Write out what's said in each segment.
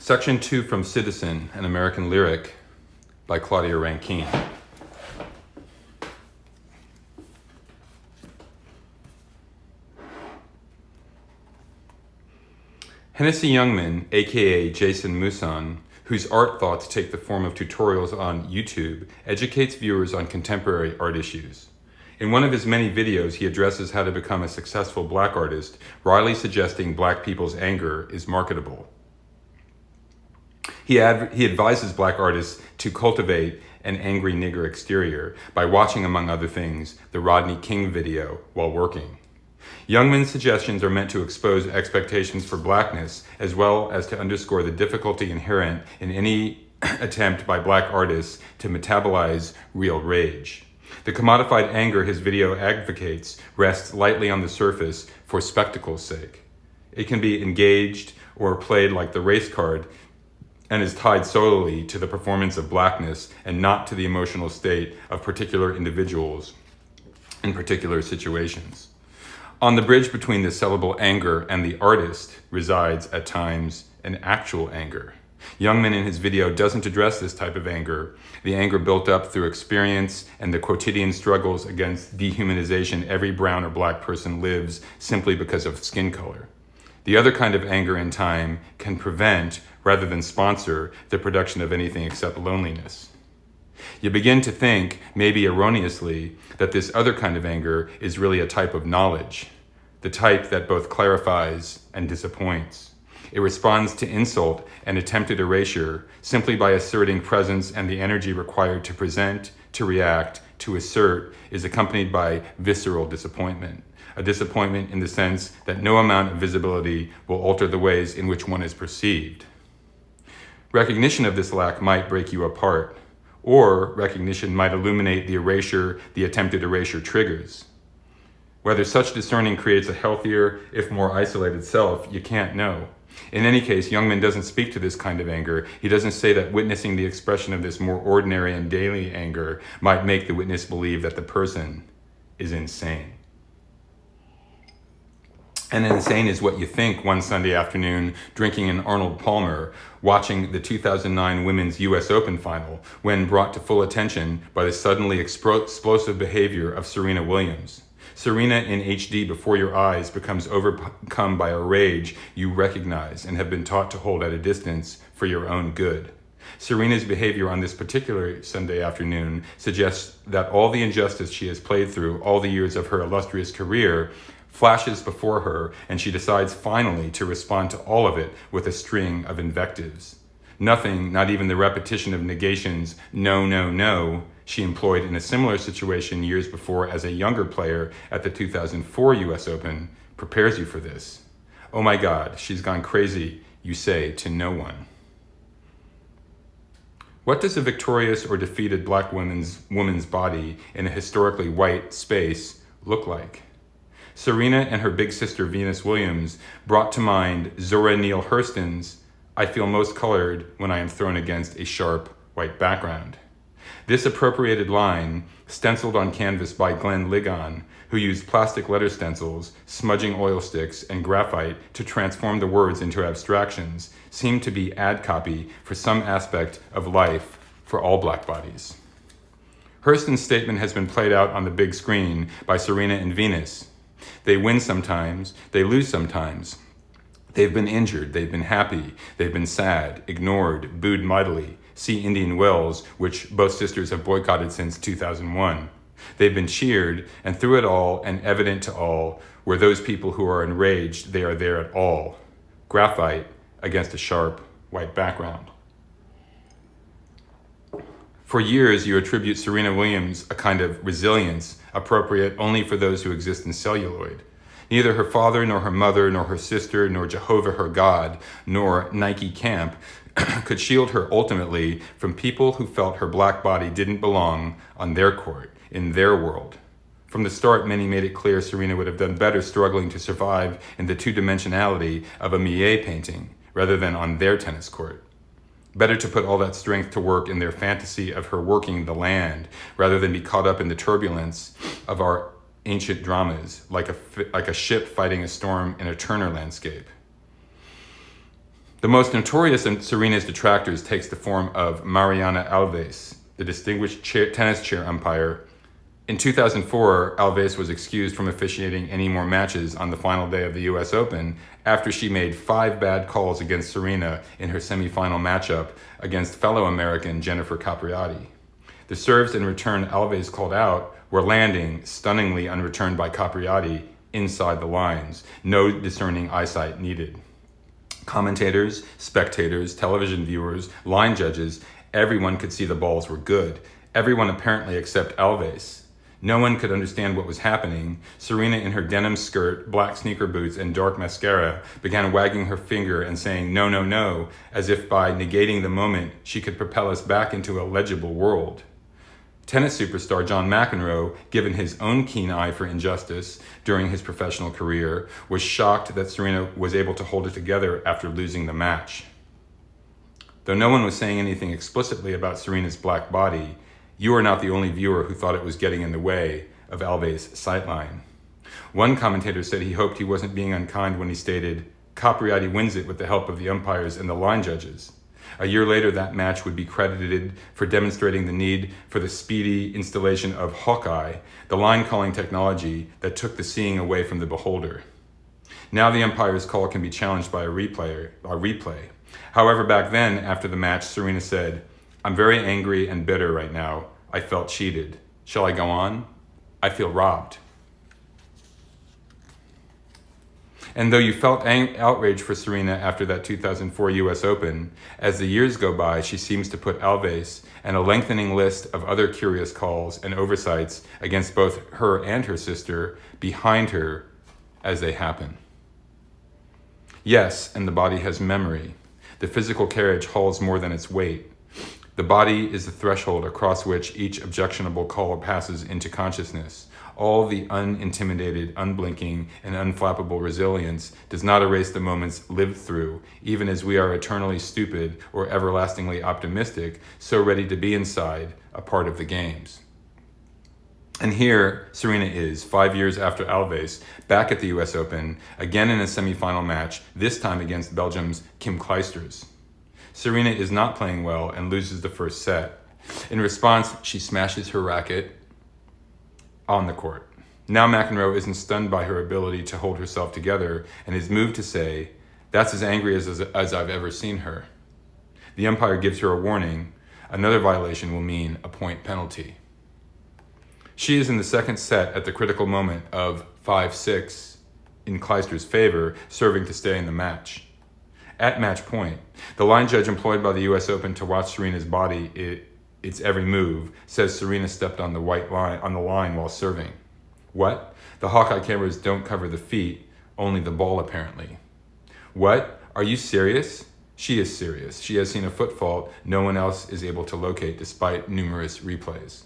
Section 2 from Citizen, an American Lyric by Claudia Rankine. Hennessy Youngman, aka Jason Musan, whose art thoughts take the form of tutorials on YouTube, educates viewers on contemporary art issues. In one of his many videos, he addresses how to become a successful black artist, wryly suggesting black people's anger is marketable. He advises black artists to cultivate an angry nigger exterior by watching, among other things, the Rodney King video while working. Youngman's suggestions are meant to expose expectations for blackness, as well as to underscore the difficulty inherent in any attempt by black artists to metabolize real rage. The commodified anger his video advocates rests lightly on the surface for spectacle's sake. It can be engaged or played like the race card and is tied solely to the performance of blackness and not to the emotional state of particular individuals in particular situations. On the bridge between the sellable anger and the artist resides, at times, an actual anger. Youngman in his video doesn't address this type of anger, the anger built up through experience and the quotidian struggles against dehumanization every brown or black person lives simply because of skin color. The other kind of anger in time can prevent, rather than sponsor, the production of anything except loneliness. You begin to think, maybe erroneously, that this other kind of anger is really a type of knowledge, the type that both clarifies and disappoints. It responds to insult and attempted erasure simply by asserting presence, and the energy required to present, to react, to assert is accompanied by visceral disappointment. A disappointment in the sense that no amount of visibility will alter the ways in which one is perceived. Recognition of this lack might break you apart, or recognition might illuminate the erasure, the attempted erasure triggers. Whether such discerning creates a healthier, if more isolated self, you can't know. In any case, Youngman doesn't speak to this kind of anger. He doesn't say that witnessing the expression of this more ordinary and daily anger might make the witness believe that the person is insane. And insane is what you think one Sunday afternoon, drinking an Arnold Palmer, watching the 2009 Women's US Open final, when brought to full attention by the suddenly explosive behavior of Serena Williams. Serena in HD before your eyes becomes overcome by a rage you recognize and have been taught to hold at a distance for your own good. Serena's behavior on this particular Sunday afternoon suggests that all the injustice she has played through all the years of her illustrious career flashes before her, and she decides finally to respond to all of it with a string of invectives. Nothing, not even the repetition of negations, no, no, no, she employed in a similar situation years before as a younger player at the 2004 US Open, prepares you for this. Oh my God, she's gone crazy, you say to no one. What does a victorious or defeated black woman's body in a historically white space look like? Serena and her big sister Venus Williams brought to mind Zora Neale Hurston's "I feel most colored when I am thrown against a sharp white background." This appropriated line, stenciled on canvas by Glenn Ligon, who used plastic letter stencils, smudging oil sticks, and graphite to transform the words into abstractions, seemed to be ad copy for some aspect of life for all black bodies. Hurston's statement has been played out on the big screen by Serena and Venus. They win sometimes, they lose sometimes. They've been injured, they've been happy, they've been sad, ignored, booed mightily. See Indian Wells, which both sisters have boycotted since 2001. They've been cheered, and through it all, and evident to all, were those people who are enraged they are there at all. Graphite against a sharp white background. For years, you attribute Serena Williams a kind of resilience appropriate only for those who exist in celluloid. Neither her father, nor her mother, nor her sister, nor Jehovah her God, nor Nike Camp could shield her ultimately from people who felt her black body didn't belong on their court, in their world. From the start, many made it clear Serena would have done better struggling to survive in the two-dimensionality of a Millet painting rather than on their tennis court. Better to put all that strength to work in their fantasy of her working the land rather than be caught up in the turbulence of our ancient dramas, like a ship fighting a storm in a Turner landscape. The most notorious of Serena's detractors takes the form of Mariana Alves, the distinguished tennis chair umpire. In 2004, Alves was excused from officiating any more matches on the final day of the US Open after she made 5 bad calls against Serena in her semifinal matchup against fellow American Jennifer Capriati. The serves in return Alves called out were landing stunningly unreturned by Capriati inside the lines. No discerning eyesight needed. Commentators, spectators, television viewers, line judges, everyone could see the balls were good. Everyone apparently except Alves. No one could understand what was happening. Serena, in her denim skirt, black sneaker boots, and dark mascara, began wagging her finger and saying, "No, no, no," as if by negating the moment, she could propel us back into a legible world. Tennis superstar John McEnroe, given his own keen eye for injustice during his professional career, was shocked that Serena was able to hold it together after losing the match. Though no one was saying anything explicitly about Serena's black body, you are not the only viewer who thought it was getting in the way of Alves' sightline. One commentator said he hoped he wasn't being unkind when he stated, "Capriati wins it with the help of the umpires and the line judges." A year later, that match would be credited for demonstrating the need for the speedy installation of Hawkeye, the line calling technology that took the seeing away from the beholder. Now the umpire's call can be challenged by a replay. However, back then, after the match, Serena said, "I'm very angry and bitter right now. I felt cheated. Shall I go on? I feel robbed." And though you felt outrage for Serena after that 2004 US Open, as the years go by, she seems to put Alves and a lengthening list of other curious calls and oversights against both her and her sister behind her as they happen. Yes, and the body has memory. The physical carriage hauls more than its weight. The body is the threshold across which each objectionable call passes into consciousness. All the unintimidated, unblinking, and unflappable resilience does not erase the moments lived through, even as we are eternally stupid or everlastingly optimistic, so ready to be inside, a part of the games. And here, Serena is, 5 years after Alves, back at the US Open, again in a semifinal match, this time against Belgium's Kim Clijsters. Serena is not playing well and loses the first set. In response, she smashes her racket on the court. Now McEnroe isn't stunned by her ability to hold herself together and is moved to say, "That's as angry as I've ever seen her." The umpire gives her a warning. Another violation will mean a point penalty. She is in the second set at the critical moment of 5-6 in Clijsters' favor, serving to stay in the match. At match point, the line judge employed by the US Open to watch Serena's body, its every move, says Serena stepped on the line while serving. What? The Hawkeye cameras don't cover the feet, only the ball apparently. What? Are you serious? She is serious. She has seen a foot fault no one else is able to locate despite numerous replays.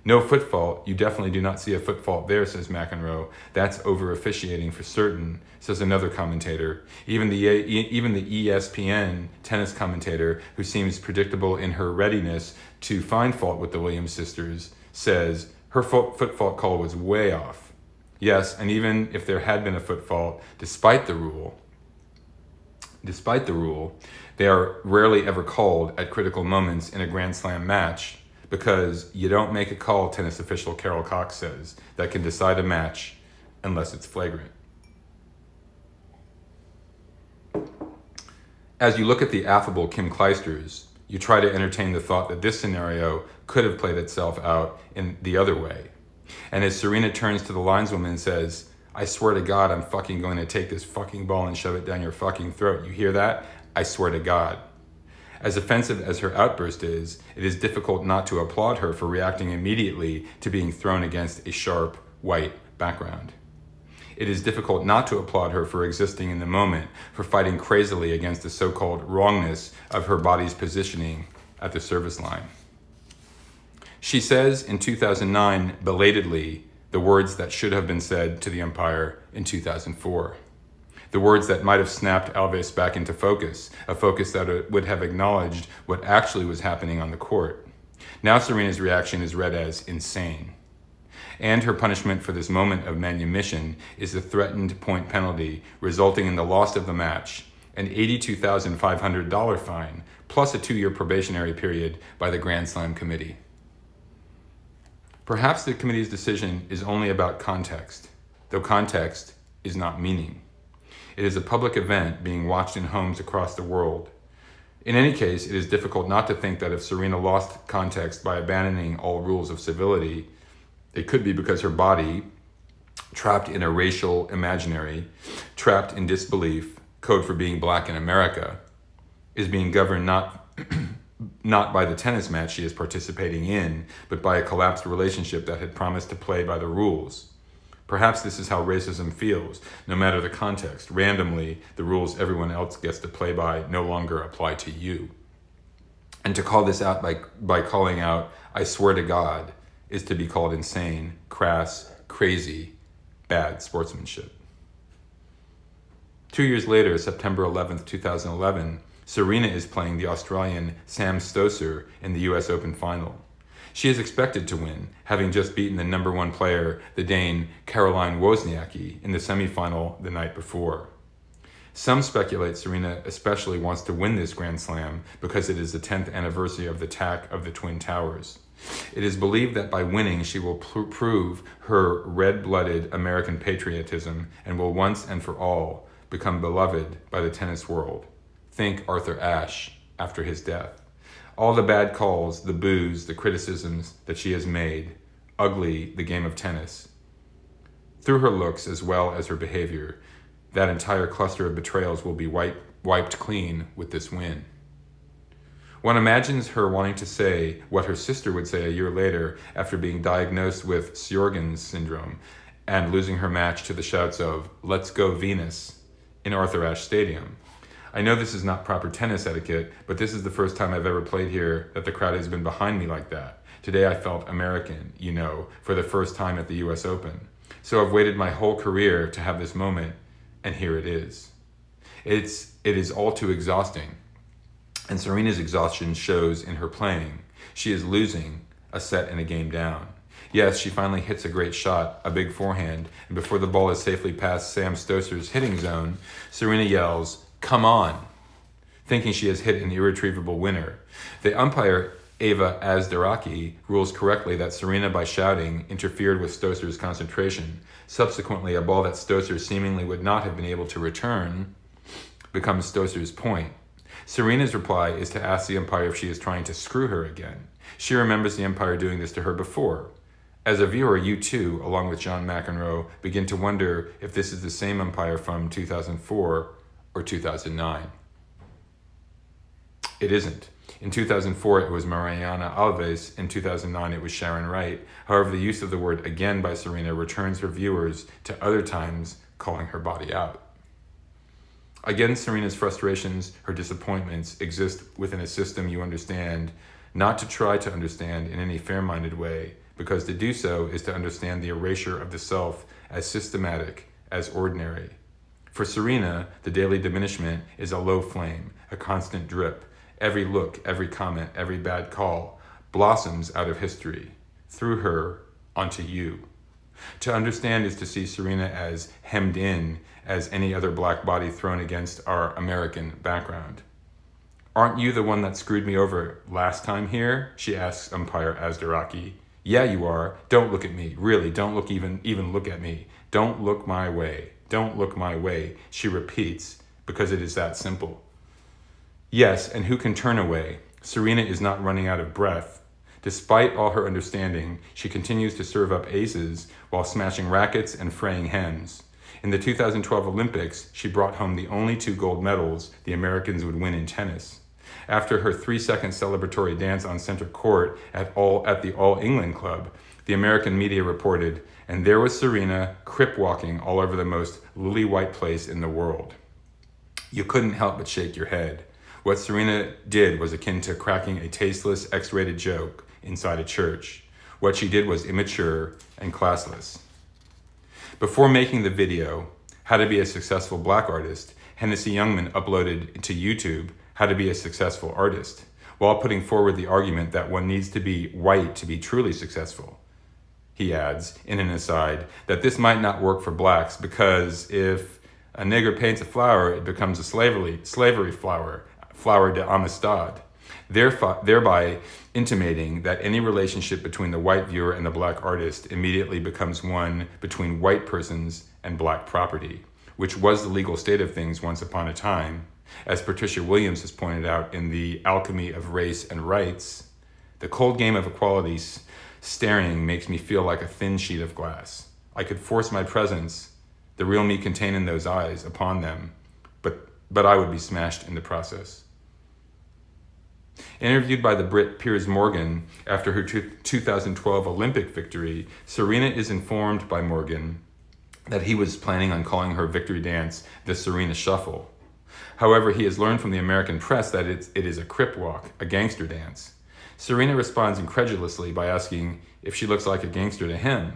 No foot fault. You definitely do not see a foot fault there, says McEnroe. That's over officiating for certain, says another commentator. Even the ESPN tennis commentator, who seems predictable in her readiness to find fault with the Williams sisters, says her foot fault call was way off. Yes, and even if there had been a foot fault, despite the rule, they are rarely ever called at critical moments in a Grand Slam match, because you don't make a call, tennis official Carol Cox says, that can decide a match unless it's flagrant. As you look at the affable Kim Clijsters, you try to entertain the thought that this scenario could have played itself out in the other way. And as Serena turns to the lineswoman and says, "I swear to God, I'm fucking going to take this fucking ball and shove it down your fucking throat. You hear that? I swear to God." As offensive as her outburst is, it is difficult not to applaud her for reacting immediately to being thrown against a sharp, white background. It is difficult not to applaud her for existing in the moment, for fighting crazily against the so-called wrongness of her body's positioning at the service line. She says in 2009, belatedly, the words that should have been said to the umpire in 2004. The words that might have snapped Alves back into focus, a focus that would have acknowledged what actually was happening on the court. Now Serena's reaction is read as insane. And her punishment for this moment of manumission is the threatened point penalty, resulting in the loss of the match an $82,500 fine, plus a 2-year probationary period by the Grand Slam committee. Perhaps the committee's decision is only about context, though context is not meaning. It is a public event being watched in homes across the world. In any case, it is difficult not to think that if Serena lost context by abandoning all rules of civility, it could be because her body, trapped in a racial imaginary, trapped in disbelief, code for being black in America, is being governed not by the tennis match she is participating in, but by a collapsed relationship that had promised to play by the rules. Perhaps this is how racism feels. No matter the context, randomly, the rules everyone else gets to play by no longer apply to you. And to call this out by calling out, I swear to God, is to be called insane, crass, crazy, bad sportsmanship. 2 years later, September 11th, 2011, Serena is playing the Australian Sam Stosur in the US Open final. She is expected to win, having just beaten the number 1 player, the Dane Caroline Wozniacki, in the semifinal the night before. Some speculate Serena especially wants to win this Grand Slam because it is the 10th anniversary of the attack of the Twin Towers. It is believed that by winning she will prove her red-blooded American patriotism and will once and for all become beloved by the tennis world. Think Arthur Ashe after his death. All the bad calls, the boos, the criticisms that she has made, ugly the game of tennis. Through her looks as well as her behavior, that entire cluster of betrayals will be wiped clean with this win. One imagines her wanting to say what her sister would say a year later after being diagnosed with Sjogren's syndrome and losing her match to the shouts of "Let's go Venus" in Arthur Ashe Stadium. I know this is not proper tennis etiquette, but this is the first time I've ever played here that the crowd has been behind me like that. Today I felt American, for the first time at the US Open. So I've waited my whole career to have this moment, and here it is. It is all too exhausting. And Serena's exhaustion shows in her playing. She is losing a set and a game down. Yes, she finally hits a great shot, a big forehand, and before the ball is safely past Sam Stosur's hitting zone, Serena yells, "Come on," thinking she has hit an irretrievable winner. The umpire, Eva Azdaraki, rules correctly that Serena, by shouting, interfered with Stosur's concentration. Subsequently, a ball that Stosur seemingly would not have been able to return becomes Stosur's point. Serena's reply is to ask the umpire if she is trying to screw her again. She remembers the umpire doing this to her before. As a viewer, you too, along with John McEnroe, begin to wonder if this is the same umpire from 2004 or 2009. It isn't. In 2004, it was Mariana Alves. In 2009, it was Sharon Wright. However, the use of the word again by Serena returns her viewers to other times calling her body out. Again, Serena's frustrations, her disappointments exist within a system you understand, not to try to understand in any fair-minded way, because to do so is to understand the erasure of the self as systematic, as ordinary. For Serena, the daily diminishment is a low flame, a constant drip. Every look, every comment, every bad call blossoms out of history, through her, onto you. To understand is to see Serena as hemmed in as any other black body thrown against our American background. "Aren't you the one that screwed me over last time here?" she asks umpire Azdaraki. "Yeah, you are. Don't look at me. Really, don't look even look at me. Don't look my way. Don't look my way," she repeats, because it is that simple. Yes, and who can turn away? Serena is not running out of breath. Despite all her understanding, she continues to serve up aces while smashing rackets and fraying hems. In the 2012 Olympics, she brought home the only 2 gold medals the Americans would win in tennis. After her 3-second celebratory dance on center court at the All England Club, the American media reported, and there was Serena crip walking all over the most lily-white place in the world. You couldn't help but shake your head. What Serena did was akin to cracking a tasteless X-rated joke inside a church. What she did was immature and classless. Before making the video, How to Be a Successful Black Artist, Hennessy Youngman uploaded to YouTube How to Be a Successful Artist, while putting forward the argument that one needs to be white to be truly successful. He adds, in an aside, that this might not work for blacks because if A nigger paints a flower, it becomes a slavery flower, flower de amistad, thereby intimating that any relationship between the white viewer and the black artist immediately becomes one between white persons and black property, which was the legal state of things once upon a time. As Patricia Williams has pointed out in The Alchemy of Race and Rights, the cold game of equality staring makes me feel like a thin sheet of glass. I could force my presence, the real me contained in those eyes, upon them, but I would be smashed in the process. Interviewed by the Brit Piers Morgan after her 2012 Olympic victory, Serena is informed by Morgan that he was planning on calling her victory dance the Serena Shuffle. However, he has learned from the American press that it is a crip walk, a gangster dance. Serena responds incredulously by asking if she looks like a gangster to him.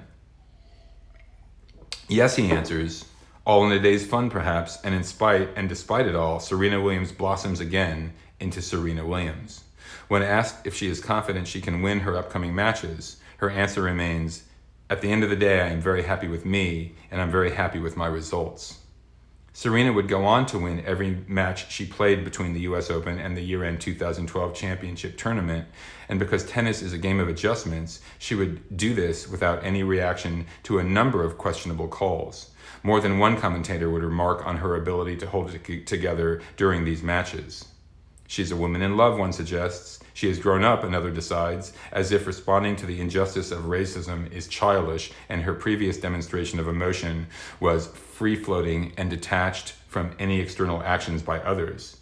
Yes, he answers, all in a day's fun perhaps, and despite it all, Serena Williams blossoms again into Serena Williams. When asked if she is confident she can win her upcoming matches, her answer remains, at the end of the day, I am very happy with me, and I'm very happy with my results. Serena would go on to win every match she played between the US Open and the year-end 2012 championship tournament, and because tennis is a game of adjustments, she would do this without any reaction to a number of questionable calls. More than one commentator would remark on her ability to hold it together during these matches. She's a woman in love, one suggests. She has grown up, another decides, as if responding to the injustice of racism is childish, and her previous demonstration of emotion was free-floating and detached from any external actions by others.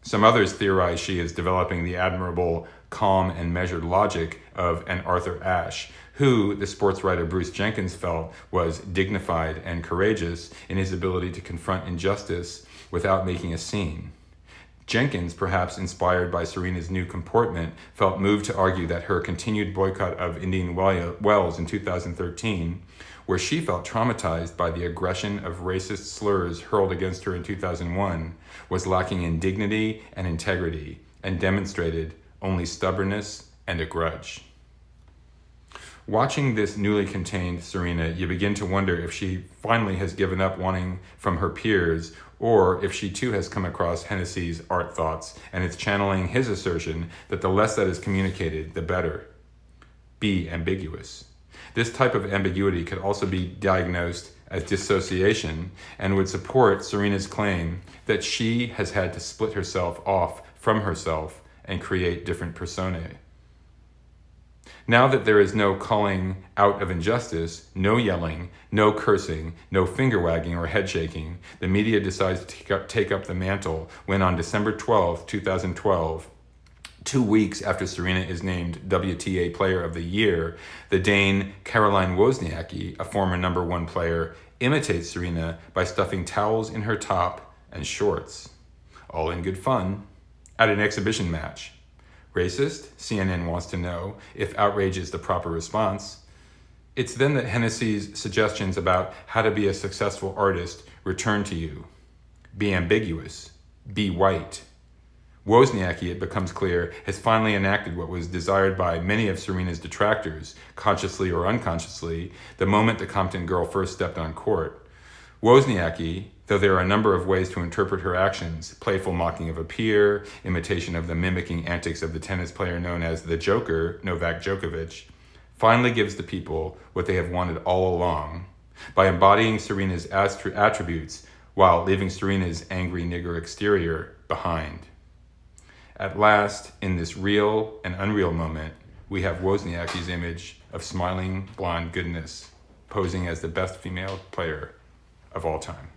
Some others theorize she is developing the admirable, calm, and measured logic of an Arthur Ashe, who, the sports writer Bruce Jenkins felt, was dignified and courageous in his ability to confront injustice without making a scene. Jenkins, perhaps inspired by Serena's new comportment, felt moved to argue that her continued boycott of Indian Wells in 2013, where she felt traumatized by the aggression of racist slurs hurled against her in 2001, was lacking in dignity and integrity, and demonstrated only stubbornness and a grudge. Watching this newly contained Serena, you begin to wonder if she finally has given up wanting from her peers, or if she too has come across Hennessy's art thoughts and is channeling his assertion that the less that is communicated, the better. Be ambiguous. This type of ambiguity could also be diagnosed as dissociation and would support Serena's claim that she has had to split herself off from herself and create different personae. Now that there is no calling out of injustice, no yelling, no cursing, no finger wagging or head shaking, the media decides to take up the mantle when on December 12, 2012, 2 weeks after Serena is named WTA Player of the Year, the Dane Caroline Wozniacki, a former number 1 player, imitates Serena by stuffing towels in her top and shorts. All in good fun, at an exhibition match. Racist? CNN wants to know if outrage is the proper response. It's then that Hennessy's suggestions about how to be a successful artist return to you. Be ambiguous. Be white. Wozniacki, it becomes clear, has finally enacted what was desired by many of Serena's detractors, consciously or unconsciously, the moment the Compton girl first stepped on court. Wozniacki, though there are a number of ways to interpret her actions, playful mocking of a peer, imitation of the mimicking antics of the tennis player known as the Joker, Novak Djokovic, finally gives the people what they have wanted all along by embodying Serena's attributes while leaving Serena's angry nigger exterior behind. At last, in this real and unreal moment, we have Wozniacki's image of smiling blonde goodness posing as the best female player of all time.